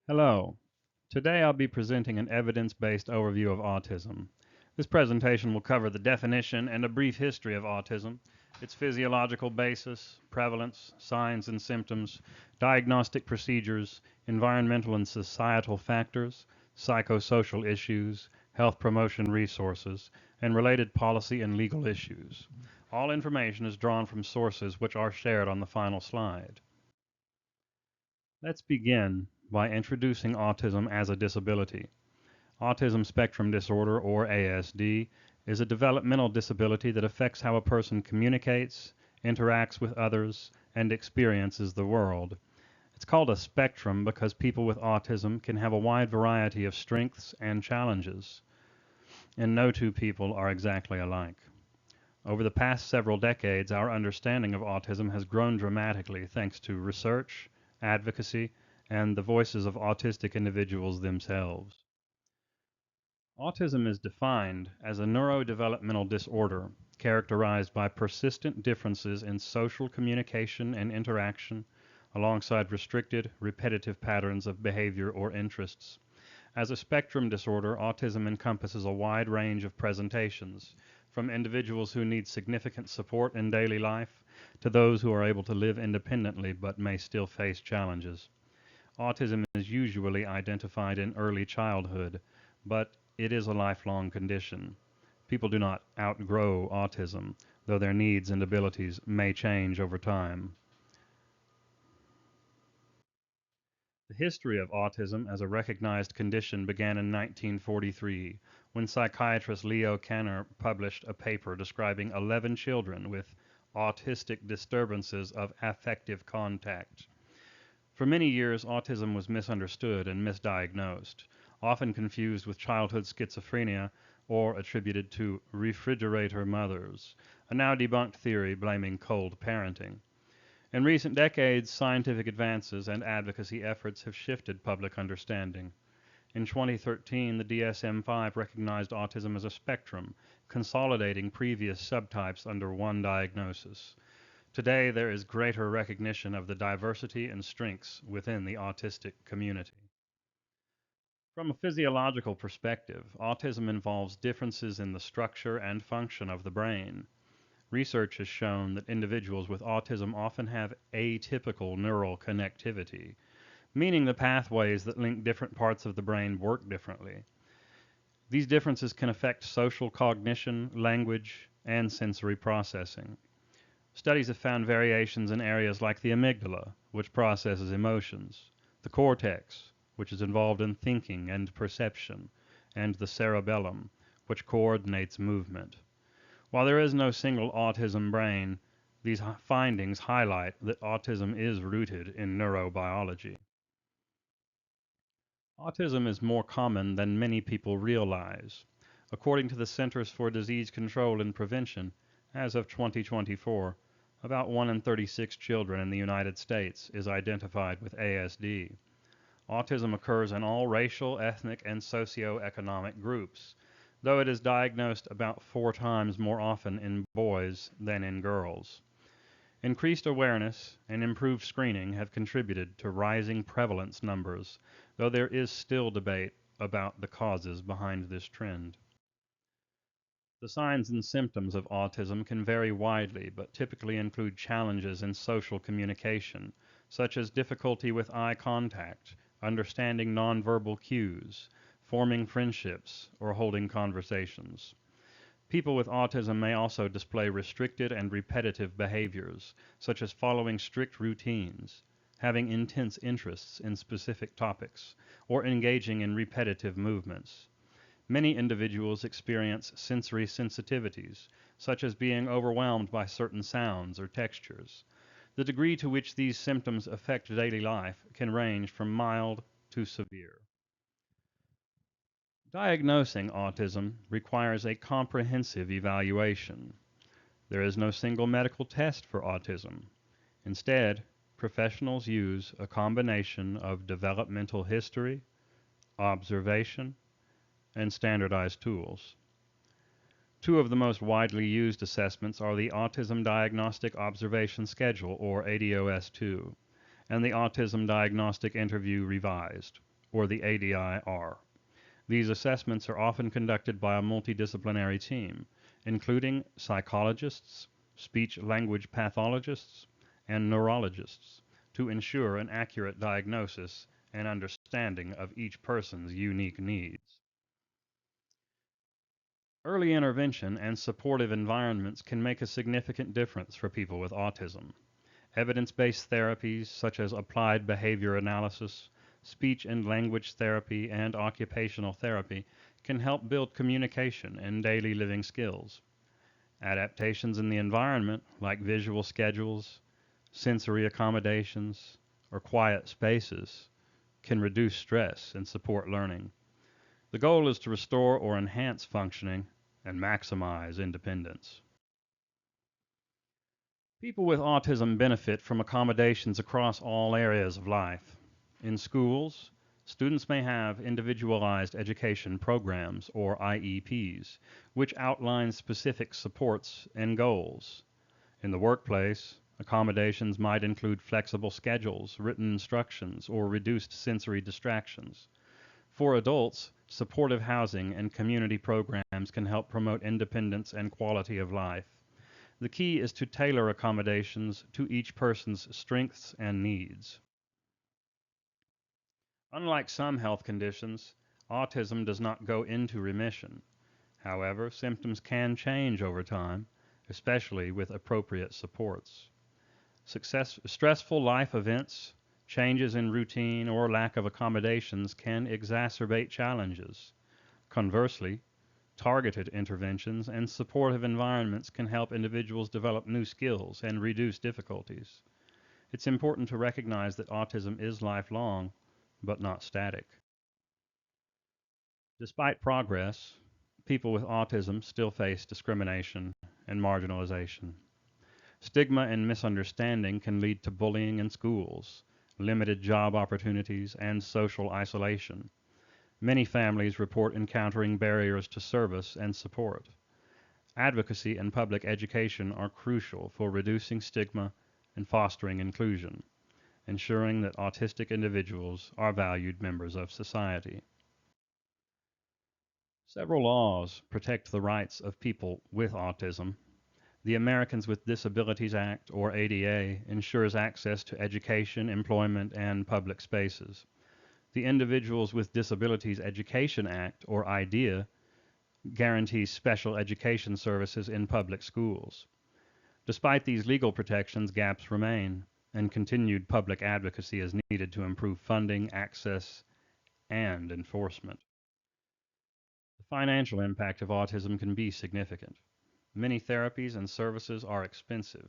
Hello. Today I'll be presenting an evidence-based overview of autism. This presentation will cover the definition and a brief history of autism, its physiological basis, prevalence, signs and symptoms, diagnostic procedures, environmental and societal factors, psychosocial issues, health promotion resources, and related policy and legal issues. All information is drawn from sources which are shared on the final slide. Let's begin by introducing autism as a disability. Autism spectrum disorder, or ASD, is a developmental disability that affects how a person communicates, interacts with others, and experiences the world. It's called a spectrum because people with autism can have a wide variety of strengths and challenges, and no two people are exactly alike. Over the past several decades, our understanding of autism has grown dramatically thanks to research, advocacy, and the voices of autistic individuals themselves. Autism is defined as a neurodevelopmental disorder characterized by persistent differences in social communication and interaction, alongside restricted, repetitive patterns of behavior or interests. As a spectrum disorder, autism encompasses a wide range of presentations, from individuals who need significant support in daily life to those who are able to live independently but may still face challenges. Autism is usually identified in early childhood, but it is a lifelong condition. People do not outgrow autism, though their needs and abilities may change over time. The history of autism as a recognized condition began in 1943, when psychiatrist Leo Kanner published a paper describing 11 children with autistic disturbances of affective contact. For many years, autism was misunderstood and misdiagnosed, often confused with childhood schizophrenia or attributed to refrigerator mothers, a now debunked theory blaming cold parenting. In recent decades, scientific advances and advocacy efforts have shifted public understanding. In 2013, the DSM-5 recognized autism as a spectrum, consolidating previous subtypes under one diagnosis. Today, there is greater recognition of the diversity and strengths within the autistic community. From a physiological perspective, autism involves differences in the structure and function of the brain. Research has shown that individuals with autism often have atypical neural connectivity, meaning the pathways that link different parts of the brain work differently. These differences can affect social cognition, language, and sensory processing. Studies have found variations in areas like the amygdala, which processes emotions, the cortex, which is involved in thinking and perception, and the cerebellum, which coordinates movement. While there is no single autism brain, these findings highlight that autism is rooted in neurobiology. Autism is more common than many people realize. According to the Centers for Disease Control and Prevention, as of 2024, about 1 in 36 children in the United States is identified with ASD. Autism occurs in all racial, ethnic, and socioeconomic groups, though it is diagnosed about 4 times more often in boys than in girls. Increased awareness and improved screening have contributed to rising prevalence numbers, though there is still debate about the causes behind this trend. The signs and symptoms of autism can vary widely, but typically include challenges in social communication, such as difficulty with eye contact, understanding nonverbal cues, forming friendships, or holding conversations. People with autism may also display restricted and repetitive behaviors, such as following strict routines, having intense interests in specific topics, or engaging in repetitive movements. Many individuals experience sensory sensitivities, such as being overwhelmed by certain sounds or textures. The degree to which these symptoms affect daily life can range from mild to severe. Diagnosing autism requires a comprehensive evaluation. There is no single medical test for autism. Instead, professionals use a combination of developmental history, observation, and standardized tools. Two of the most widely used assessments are the Autism Diagnostic Observation Schedule, or ADOS-2, and the Autism Diagnostic Interview Revised. or the ADI-R. These assessments are often conducted by a multidisciplinary team, including psychologists, speech-language pathologists, and neurologists, to ensure an accurate diagnosis and understanding of each person's unique needs. Early intervention and supportive environments can make a significant difference for people with autism. Evidence-based therapies such as applied behavior analysis, speech and language therapy, and occupational therapy can help build communication and daily living skills. Adaptations in the environment, like visual schedules, sensory accommodations, or quiet spaces, can reduce stress and support learning. The goal is to restore or enhance functioning and maximize independence. People with autism benefit from accommodations across all areas of life. In schools, students may have individualized education programs, or IEPs, which outline specific supports and goals. In the workplace, accommodations might include flexible schedules, written instructions, or reduced sensory distractions. For adults, supportive housing and community programs can help promote independence and quality of life. The key is to tailor accommodations to each person's strengths and needs. Unlike some health conditions, autism does not go into remission. However, symptoms can change over time, especially with appropriate supports. Stressful life events, changes in routine, or lack of accommodations can exacerbate challenges. Conversely, targeted interventions and supportive environments can help individuals develop new skills and reduce difficulties. It's important to recognize that autism is lifelong, but not static. Despite progress, people with autism still face discrimination and marginalization. Stigma and misunderstanding can lead to bullying in schools, limited job opportunities, and social isolation. Many families report encountering barriers to service and support. Advocacy and public education are crucial for reducing stigma and fostering inclusion, ensuring that autistic individuals are valued members of society. Several laws protect the rights of people with autism. The Americans with Disabilities Act, or ADA, ensures access to education, employment, and public spaces. The Individuals with Disabilities Education Act, or IDEA, guarantees special education services in public schools. Despite these legal protections, gaps remain, and continued public advocacy is needed to improve funding, access, and enforcement. The financial impact of autism can be significant. Many therapies and services are expensive,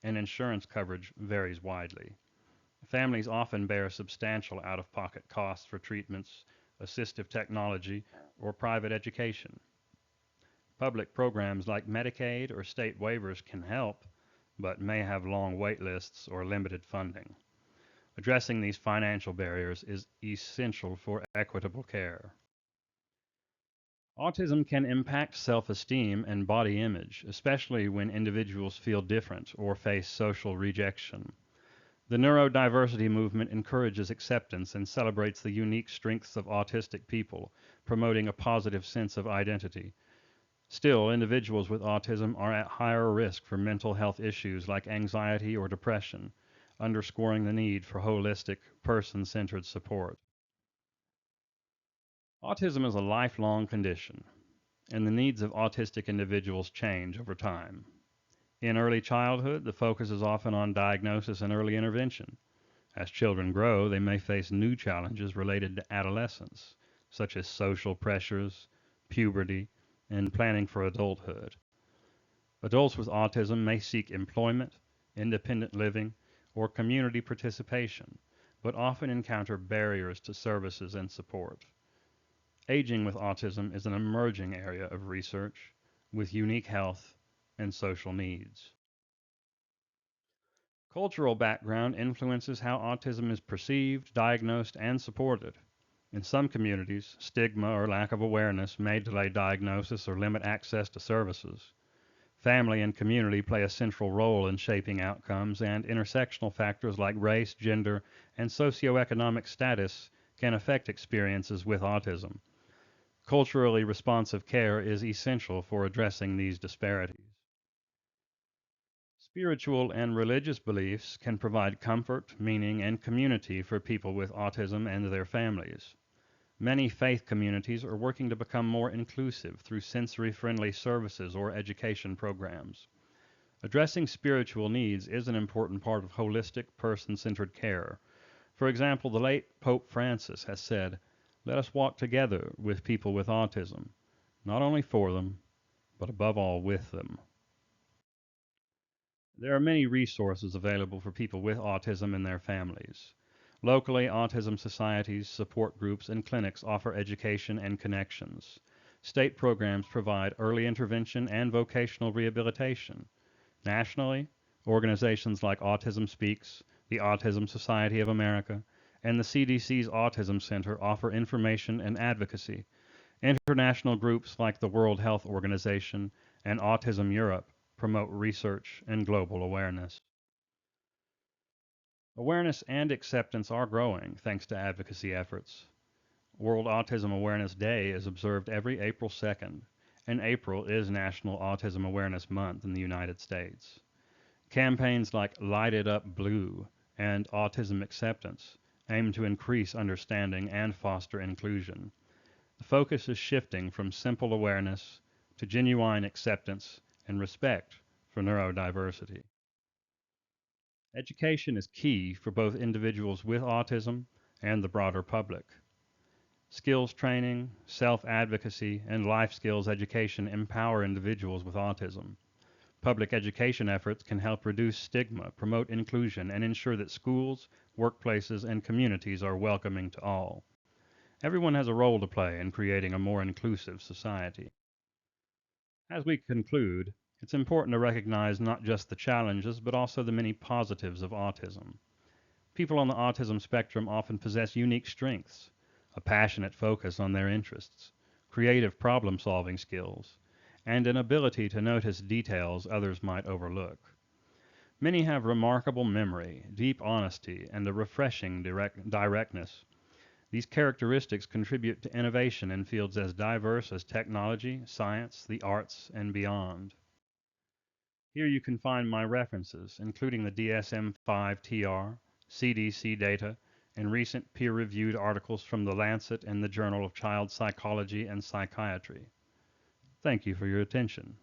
and insurance coverage varies widely. Families often bear substantial out-of-pocket costs for treatments, assistive technology, or private education. Public programs like Medicaid or state waivers can help, but may have long wait lists or limited funding. Addressing these financial barriers is essential for equitable care. Autism can impact self-esteem and body image, especially when individuals feel different or face social rejection. The neurodiversity movement encourages acceptance and celebrates the unique strengths of autistic people, promoting a positive sense of identity. Still, individuals with autism are at higher risk for mental health issues like anxiety or depression, underscoring the need for holistic, person-centered support. Autism is a lifelong condition, and the needs of autistic individuals change over time. In early childhood, the focus is often on diagnosis and early intervention. As children grow, they may face new challenges related to adolescence, such as social pressures, puberty, and planning for adulthood. Adults with autism may seek employment, independent living, or community participation, but often encounter barriers to services and support. Aging with autism is an emerging area of research with unique health and social needs. Cultural background influences how autism is perceived, diagnosed, and supported. In some communities, stigma or lack of awareness may delay diagnosis or limit access to services. Family and community play a central role in shaping outcomes, and intersectional factors like race, gender, and socioeconomic status can affect experiences with autism. Culturally responsive care is essential for addressing these disparities. Spiritual and religious beliefs can provide comfort, meaning, and community for people with autism and their families. Many faith communities are working to become more inclusive through sensory-friendly services or education programs. Addressing spiritual needs is an important part of holistic, person-centered care. For example, the late Pope Francis has said, "Let us walk together with people with autism, not only for them, but above all with them." There are many resources available for people with autism and their families. Locally, autism societies, support groups, and clinics offer education and connections. State programs provide early intervention and vocational rehabilitation. Nationally, organizations like Autism Speaks, the Autism Society of America, and the CDC's Autism Center offer information and advocacy. International groups like the World Health Organization and Autism Europe promote research and global awareness. Awareness and acceptance are growing thanks to advocacy efforts. World Autism Awareness Day is observed every April 2nd, and April is National Autism Awareness Month in the United States. Campaigns like Light It Up Blue and Autism Acceptance aim to increase understanding and foster inclusion. The focus is shifting from simple awareness to genuine acceptance and respect for neurodiversity. Education is key for both individuals with autism and the broader public. Skills training, self-advocacy, and life skills education empower individuals with autism. Public education efforts can help reduce stigma, promote inclusion, and ensure that schools, workplaces, and communities are welcoming to all. Everyone has a role to play in creating a more inclusive society. As we conclude, it's important to recognize not just the challenges, but also the many positives of autism. People on the autism spectrum often possess unique strengths, a passionate focus on their interests, creative problem-solving skills, and an ability to notice details others might overlook. Many have remarkable memory, deep honesty, and a refreshing directness. These characteristics contribute to innovation in fields as diverse as technology, science, the arts, and beyond. Here you can find my references, including the DSM-5-TR, CDC data, and recent peer-reviewed articles from The Lancet and the Journal of Child Psychology and Psychiatry. Thank you for your attention.